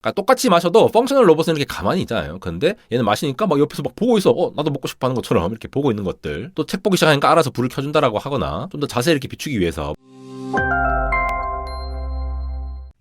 그러니까 똑같이 마셔도 펑셔널 로봇은 이렇게 가만히 있잖아요. 근데 얘는 마시니까 막 옆에서 막 보고 있어. 나도 먹고 싶어 하는 것처럼 이렇게 보고 있는 것들. 또 책 보기 시작하니까 알아서 불을 켜준다라고 하거나 좀 더 자세히 이렇게 비추기 위해서.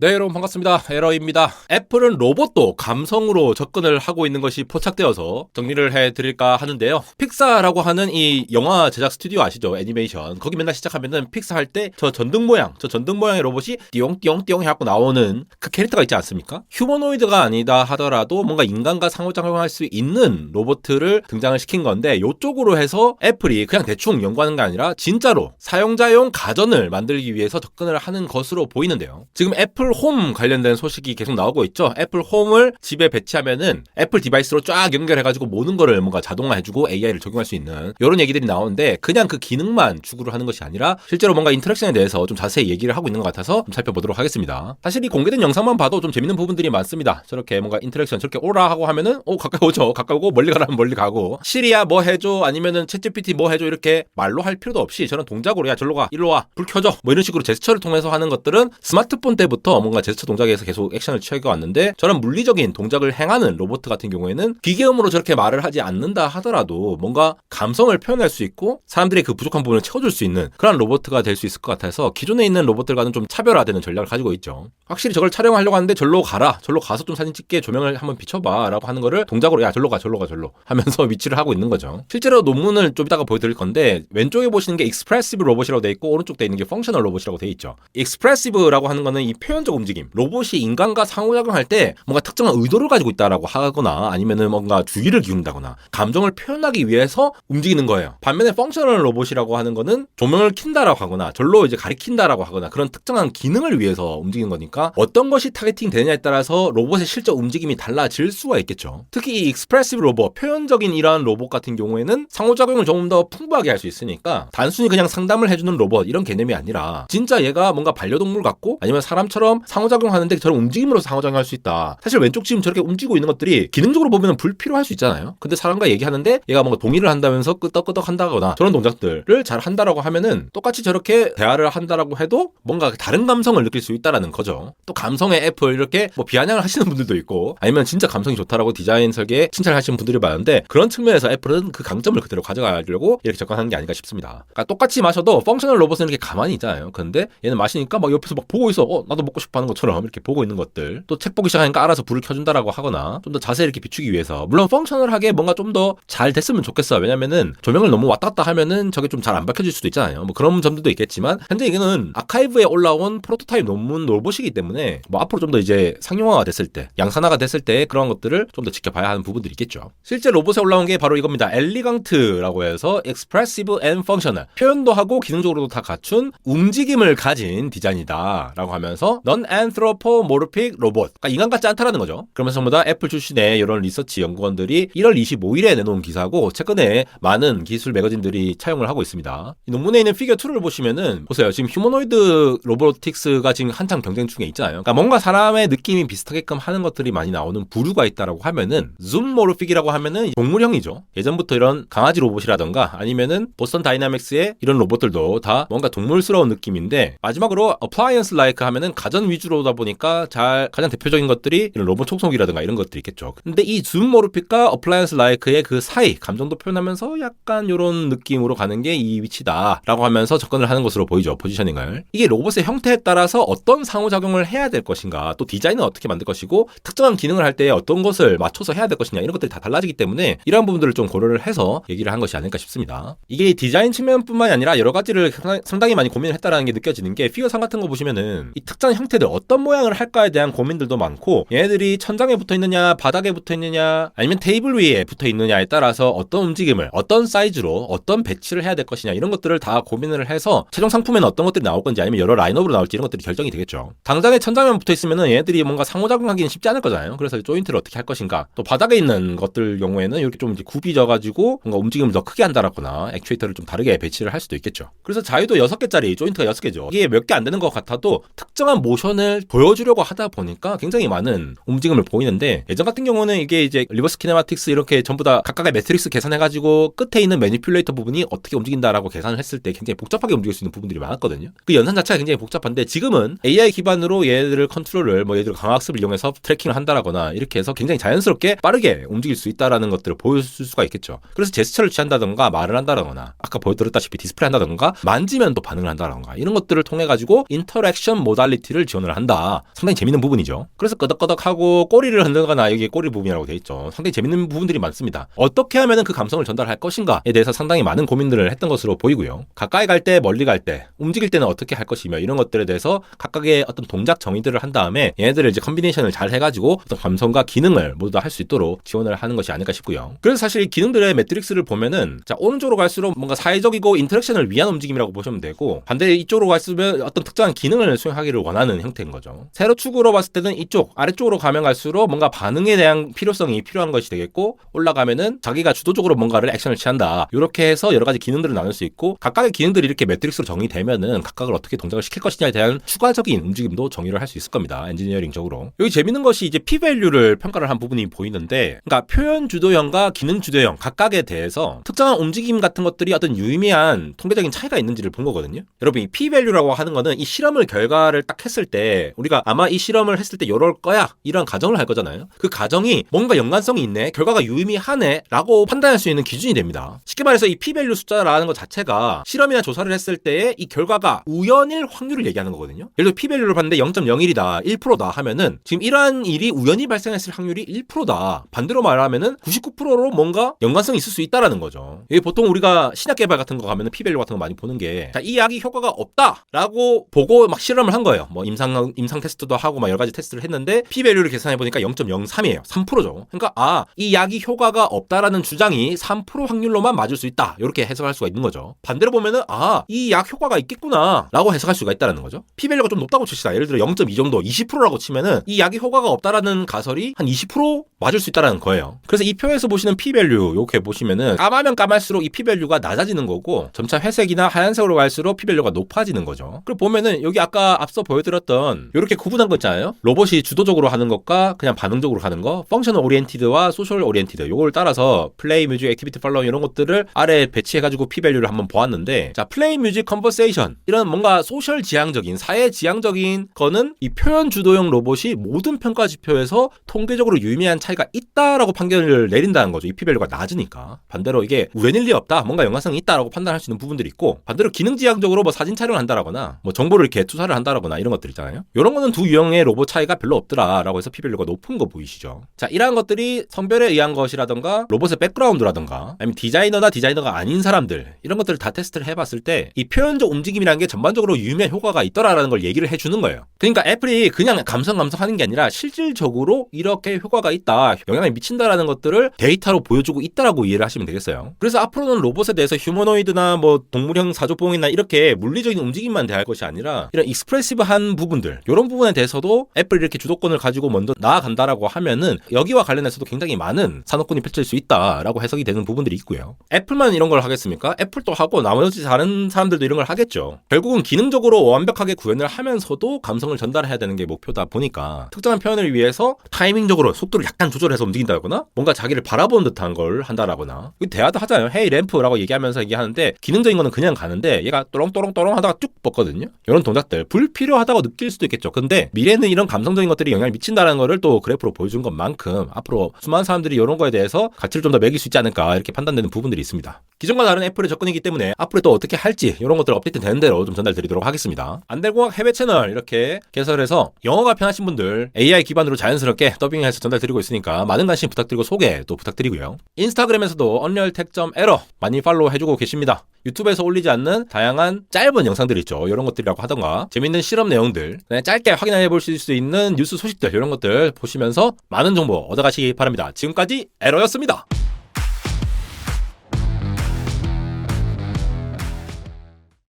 네, 여러분 반갑습니다. 에러입니다. 애플은 로봇도 감성으로 접근을 하고 있는 것이 포착되어서 정리를 해드릴까 하는데요. 픽사라고 하는 이 영화 제작 스튜디오 아시죠? 애니메이션. 거기 맨날 시작하면은 픽사 할 때 저 전등 모양의 로봇이 띠용띠용띠용 해갖고 나오는 그 캐릭터가 있지 않습니까? 휴머노이드가 아니다 하더라도 뭔가 인간과 상호작용할 수 있는 로봇을 등장을 시킨 건데 이쪽으로 해서 애플이 그냥 대충 연구하는 게 아니라 진짜로 사용자용 가전을 만들기 위해서 접근을 하는 것으로 보이는데요. 지금 애플 홈 관련된 소식이 계속 나오고 있죠. 애플 홈을 집에 배치하면은 애플 디바이스로 쫙 연결해가지고 모든 거를 뭔가 자동화해주고 AI를 적용할 수 있는 이런 얘기들이 나오는데 그냥 그 기능만 추구를 하는 것이 아니라 실제로 뭔가 인터랙션에 대해서 좀 자세히 얘기를 하고 있는 것 같아서 좀 살펴보도록 하겠습니다. 사실 이 공개된 영상만 봐도 좀 재밌는 부분들이 많습니다. 저렇게 뭔가 인터랙션 저렇게 오라 하고 하면은 가까이 오죠. 가까이 오고 멀리 가라면 멀리 가고 시리야 뭐 해줘 아니면은 챗GPT 뭐 해줘 이렇게 말로 할 필요도 없이 저런 동작으로 야 절로 가 일로 와 불 켜줘 뭐 이런 식으로 제스처를 통해서 하는 것들은 스마트폰 때부터 뭔가 제스처 동작에서 계속 액션을 취하게 왔는데 저런 물리적인 동작을 행하는 로봇 같은 경우에는 기계음으로 저렇게 말을 하지 않는다 하더라도 뭔가 감성을 표현할 수 있고 사람들의 그 부족한 부분을 채워줄 수 있는 그런 로봇가 될 수 있을 것 같아서 기존에 있는 로봇들과는 좀 차별화되는 전략을 가지고 있죠. 확실히 저걸 촬영하려고 하는데 절로 가라 절로 가서 좀 사진 찍게 조명을 한번 비춰봐 라고 하는 거를 동작으로 야 절로 가 절로 하면서 위치를 하고 있는 거죠. 실제로 논문을 좀 이따가 보여드릴 건데 왼쪽에 보시는 게 익스프레시브 로봇이라고 돼 있고 오른쪽 돼 있는 게 펑셔널 로봇이라고 돼 있죠. 익스프레시브라고 하는 거는 이 표현적 움직임 로봇이 인간과 상호작용할 때 뭔가 특정한 의도를 가지고 있다라고 하거나 아니면은 뭔가 주의를 기울인다거나 감정을 표현하기 위해서 움직이는 거예요. 반면에 펑셔널 로봇이라고 하는 거는 조명을 킨다라고 하거나 절로 이제 가리킨다라고 하거나 그런 특정한 기능을 위해서 움직이는 거니까 어떤 것이 타겟팅 되느냐에 따라서 로봇의 실제 움직임이 달라질 수가 있겠죠. 특히 이 익스프레시브 로봇, 표현적인 이러한 로봇 같은 경우에는 상호작용을 조금 더 풍부하게 할 수 있으니까 단순히 그냥 상담을 해주는 로봇 이런 개념이 아니라 진짜 얘가 뭔가 반려동물 같고 아니면 사람처럼 상호작용하는데 저런 움직임으로서 상호작용할 수 있다. 사실 왼쪽 지금 저렇게 움직이고 있는 것들이 기능적으로 보면 불필요할 수 있잖아요. 근데 사람과 얘기하는데 얘가 뭔가 동의를 한다면서 끄덕끄덕 한다거나 저런 동작들을 잘 한다라고 하면은 똑같이 저렇게 대화를 한다라고 해도 뭔가 다른 감성을 느낄 수 있다라는 거죠. 또 감성의 애플 이렇게 뭐 비아냥을 하시는 분들도 있고 아니면 진짜 감성이 좋다라고 디자인 설계에 칭찬을 하시는 분들이 많은데 그런 측면에서 애플은 그 강점을 그대로 가져가려고 이렇게 접근하는 게 아닌가 싶습니다. 그러니까 똑같이 마셔도 펑셔널 로봇은 이렇게 가만히 있잖아요. 근데 얘는 마시니까 막 옆에서 막 보고 있어. 나도 먹고 싶어 하는 것처럼 이렇게 보고 있는 것들. 또 책 보기 시작하니까 알아서 불을 켜준다라고 하거나 좀 더 자세히 이렇게 비추기 위해서 물론 펑셔널하게 뭔가 좀 더 잘 됐으면 좋겠어. 왜냐면은 조명을 너무 왔다 갔다 하면은 저게 좀 잘 안 밝혀질 수도 있잖아요. 뭐 그런 점들도 있겠지만 현재 이거는 아카이브에 올라온 프로토타입 논문 로봇이기 때문에 뭐 앞으로 좀 더 이제 상용화가 됐을 때 양산화가 됐을 때 그런 것들을 좀 더 지켜봐야 하는 부분들이 있겠죠. 실제 로봇에 올라온 게 바로 이겁니다. 엘리강트라고 해서 expressive and functional 표현도 하고 기능적으로도 다 갖춘 움직임을 가진 디자인이다 라고 하면서 non-anthropomorphic 로봇 그러니까 인간 같지 않다라는 거죠. 그러면서 전부 다 애플 출신의 이런 리서치 연구원들이 1월 25일에 내놓은 기사고 최근에 많은 기술 매거진들이 차용을 하고 있습니다. 이 논문에 있는 피겨 2를 보시면은 보세요. 지금 휴머노이드 로보틱스가 지금 한창 경쟁 중에 있잖아요. 그러니까 뭔가 사람의 느낌이 비슷하게끔 하는 것들이 많이 나오는 부류가 있다라고 하면은 줌모르픽이라고 하면은 동물형이죠. 예전부터 이런 강아지 로봇이라던가 아니면은 보스턴 다이나믹스의 이런 로봇들도 다 뭔가 동물스러운 느낌인데 마지막으로 appliance like 하면은 가전 위주로다 보니까 가장 대표적인 것들이 이런 로봇 청소기라든가 이런 것들이 있겠죠. 근데 이 줌모르픽과 appliance like의 그 사이 감정도 표현하면서 약간 이런 느낌으로 가는 게 이 위치다라고 하면서 접근을 하는 것으로 보이죠. 포지셔닝을. 이게 로봇의 형태에 따라서 어떤 상호작용을 해야 될 것인가 또 디자인은 어떻게 만들 것이고 특정한 기능을 할 때 어떤 것을 맞춰서 해야 될 것이냐 이런 것들이 다 달라지기 때문에 이러한 부분들을 좀 고려를 해서 얘기를 한 것이 아닐까 싶습니다. 이게 디자인 측면뿐만이 아니라 여러 가지를 상당히 많이 고민을 했다라는 게 느껴지는 게 피겨 3 같은 거 보시면은 이 특정 형태들 어떤 모양을 할까에 대한 고민들도 많고 얘네들이 천장에 붙어 있느냐 바닥에 붙어 있느냐 아니면 테이블 위에 붙어 있느냐에 따라서 어떤 움직임을 어떤 사이즈로 어떤 배치를 해야 될 것이냐 이런 것들을 다 고민을 해서 최종 상품에는 어떤 것들이 나올 건지 아니면 여러 라인업으로 나올지 이런 것들이 결정이 되겠죠. 당장에 천장에만 붙어 있으면은 얘네들이 뭔가 상호작용하기는 쉽지 않을 거잖아요. 그래서 조인트를 어떻게 할 것인가 또 바닥에 있는 것들 경우에는 이렇게 좀 이제 굽이져가지고 뭔가 움직임을 더 크게 한다라거나 액추에이터를 좀 다르게 배치를 할 수도 있겠죠. 그래서 자유도 6개짜리 조인트가 6개죠. 이게 몇 개 안 되는 것 같아도 특정한 모션을 보여주려고 하다 보니까 굉장히 많은 움직임을 보이는데, 예전 같은 경우는 이게 이제 리버스 키네마틱스 이렇게 전부 다 각각의 매트릭스 계산해가지고 끝에 있는 매니퓰레이터 부분이 어떻게 움직인다라고 계산을 했을 때 굉장히 복잡하게 움직일 수 있는 부분들이 많았거든요. 그 연산 자체가 굉장히 복잡한데, 지금은 AI 기반으로 얘들을 컨트롤을 뭐 얘들 강학습을 이용해서 트래킹을 한다라거나 이렇게 해서 굉장히 자연스럽게 빠르게 움직일 수 있다라는 것들을 보여줄 수가 있겠죠. 그래서 제스처를 취한다던가 말을 한다라거나 아까 보여드렸다시피 디스플레이 한다던가 만지면 또 반응을 한다라던가 이런 것들을 통해 가지고 인터랙션 모달리티를 지원을 한다. 상당히 재밌는 부분이죠. 그래서 끄덕끄덕하고 꼬리를 흔들거나, 여기 꼬리 부분이라고 돼 있죠. 상당히 재밌는 부분들이 많습니다. 어떻게 하면 그 감성을 전달할 것인가에 대해서 상당히 많은 고민들을 했던 것으로 보이고요. 가까이 갈 때, 멀리 갈 때, 움직일 때는 어떻게 할 것이며 이런 것들에 대해서 각각의 어떤 동작 정의들을 한 다음에 얘네들을 이제 컨비네이션을 잘 해가지고 어떤 감성과 기능을 모두 다 할 수 있도록 지원을 하는 것이 아닐까 싶고요. 그래서 사실 이 기능들의 매트릭스를 보면은, 자, 오른쪽으로 갈수록 뭔가 사회적이고 인터랙션을 위한 움직임이라고 보시면 되고, 반대 이쪽으로 갈수록 어떤 특정한 기능을 수행하기를 원하는 형태인 거죠. 세로축으로 봤을 때는 이쪽 아래쪽으로 가면 갈수록 뭔가 반응에 대한 필요성이 필요한 것이 되겠고, 올라가면은 자기가 주도적으로 뭔가를 액션을 취한다. 이렇게 해서 여러 가지 기능들을 나눌 수 있고, 각각의 기능들이 이렇게 매트릭스로 정의되면은 각각을 어떻게 동작을 시킬 것이냐에 대한 추가적인 움직임도 정의를 할 수 있을 겁니다. 엔지니어링적으로. 여기 재밌는 것이 이제 P-밸류를 평가를 한 부분이 보이는데, 그러니까 표현 주도형과 기능 주도형 각각에 대해서 특정한 움직임 같은 것들이 어떤 유의미한 통계적인 차이가 있는지를 본 거거든요. 여러분, 이 P-밸류라고 하는 거는 이 실험을 결과를 딱 했을 때 우리가 아마 이 실험을 했을 때 이럴 거야 이런 가정을 할 거잖아요. 그 가정이 뭔가 연관성이 있네, 결과가 유의미하네 라고 판단할 수 있는 기준이 됩니다. 쉽게 말해서 이 P-밸류 숫자라는 것 자체가 실험이나 조사를 했을 때의 이 결과가 우연일 확률을 얘기하는 거거든요. 예를 들어 P-밸류를 봤는데 0.01이다 1%다 하면은 지금 이러한 일이 우연히 발생했을 확률이 1%다. 반대로 말하면은 99%로 뭔가 연관성이 있을 수 있다라는 거죠. 이게 보통 우리가 신약 개발 같은 거 가면은 P-밸류 같은 거 많이 보는 게, 자, 이 약이 효과가 없다라고 보고 막 실험을 한 거예요. 뭐 임상 테스트도 하고 막 여러 가지 테스트를 했는데 P-밸류를 계산해 보니까 0.03이에요. 3%죠. 그러니까 이 약이 효과가 없다라는 주장이 3% 확률로만 맞을 수 있다. 이렇게 해석할 수가 있는 거죠. 반대로 보면은 이 약 효과가 있겠구나라고 해석할 수가 있다라는 거죠. P-밸류가 좀 높다고 칩시다. 예를 들어 0.2 정도, 20%라고 치면은 이 약이 효과가 없다라는 가설이 한 20% 맞을 수 있다라는 거예요. 그래서 이 표에서 보시는 P-밸류 이렇게 보시면은 까마면 까말수록 이 P-밸류가 낮아지는 거고, 점차 회색이나 하얀색으로 갈수록 P-밸류가 높아지는 거죠. 그리고 보면은 여기 아까 앞서 보여드렸던 이렇게 구분한 거 있잖아요. 로봇이 주도적으로 하는 것과 그냥 반응적으로 하는 거, 펑셔널 오리엔티드와 소셜 오리엔티드, 요걸 따라서 플레이, 뮤직, 액티비티, 팔로우 이런 것들을 아래에 배치해가지고 P-밸류를 한번 보았는데, 자, 플레이, 뮤직, 컨버세이션 이런 뭔가 소셜 지향적인, 사회 지향적인 거는 이 표현 주도형 로봇이 모든 평가 지표에서 통계적으로 유의미한 차이가 있다라고 판결을 내린다는 거죠. 이 P-밸류가 낮으니까. 반대로 이게 우연일 리 없다, 뭔가 연관성이 있다라고 판단할 수 있는 부분들이 있고, 반대로 기능 지향적으로 뭐 사진 촬영을 한다라거나 뭐 정보를 이렇게 투사를 한다라거나 이런 것들 있잖아요. 이런 거는 두 유형의 로봇 차이가 별로 없더라라고 해서 P-밸류가 높은 거 보이시죠? 자, 이러한 것들이 성별에 의한 것이라던가 로봇의 백그라운드라던가 아니면 디자이너가 아닌 사람들, 이런 것들을 다 테스트를 해봤을 때 이 표현적 움직임이라는 게 전반적으로 유의미한 효과가 있더라라는 걸 얘기를 해주는 거예요. 그러니까 애플이 그냥 감성 하는 게 아니라 실질적으로 이렇게 효과가 있다, 영향을 미친다라는 것들을 데이터로 보여주고 있다라고 이해를 하시면 되겠어요. 그래서 앞으로는 로봇에 대해서 휴머노이드나 뭐 동물형 사조봉이나 이렇게 물리적인 움직임만 대할 것이 아니라 이런 익스프레시브한 부분들, 이런 부분에 대해서도 애플이 이렇게 주도권을 가지고 먼저 나아간다라고 하면은 여기와 관련해서도 굉장히 많은 산업군이 펼칠 수 있다라고 해석이 되는 부분들이 있고요. 애플만 이런 걸 하겠습니까? 애플도 하고 나머지 다른 사람들도 이런 걸 하겠죠. 결국은 기능적으로 완벽하게 구현을 하면서도 감성을 전달해야 되는 게 목표다 보니까 특정한 표현을 위해서 타이밍적으로 속도를 약간 조절해서 움직인다거나 뭔가 자기를 바라보는 듯한 걸 한다라거나, 대화도 하잖아요. 헤이 램프라고 얘기하면서 얘기하는데 기능적인 거는 그냥 가는데 얘가 또롱또롱또롱 하다가 쭉 뻗거든요. 이런 동작들 불필요하다고 느낄 수도 있겠죠. 근데 미래는 이런 감성적인 것들이 영향을 미친다는 거를 또 그래프로 보여준 것만큼 앞으로 수많은 사람들이 이런 거에 대해서 가치를 좀 더 매길 수 있지 않을까, 이렇게 판단되는 부분들이 있습니다. 기존과 다른 애플의 접근이기 때문에 앞으로 또 어떻게 할지 이런 것들 업데이트 되는 대로 좀 전달드리도록 하겠습니다. 안될공학 해외 채널 이렇게 개설해서 영어가 편하신 분들 AI 기반으로 자연스럽게 더빙해서 전달드리고 있으니까 많은 관심 부탁드리고 소개 또 부탁드리고요. 인스타그램에서도 언리얼텍.에러 많이 팔로우 해주고 계십니다. 유튜브에서 올리지 않는 다양한 짧은 영상들 있죠. 이런 것들이라고 하던가 재밌는 실험 내용들, 짧게 확인해 보실 수 있는 뉴스 소식들, 이런 것들 보시면서 많은 정보 얻어가시기 바랍니다. 지금까지 에러였습니다.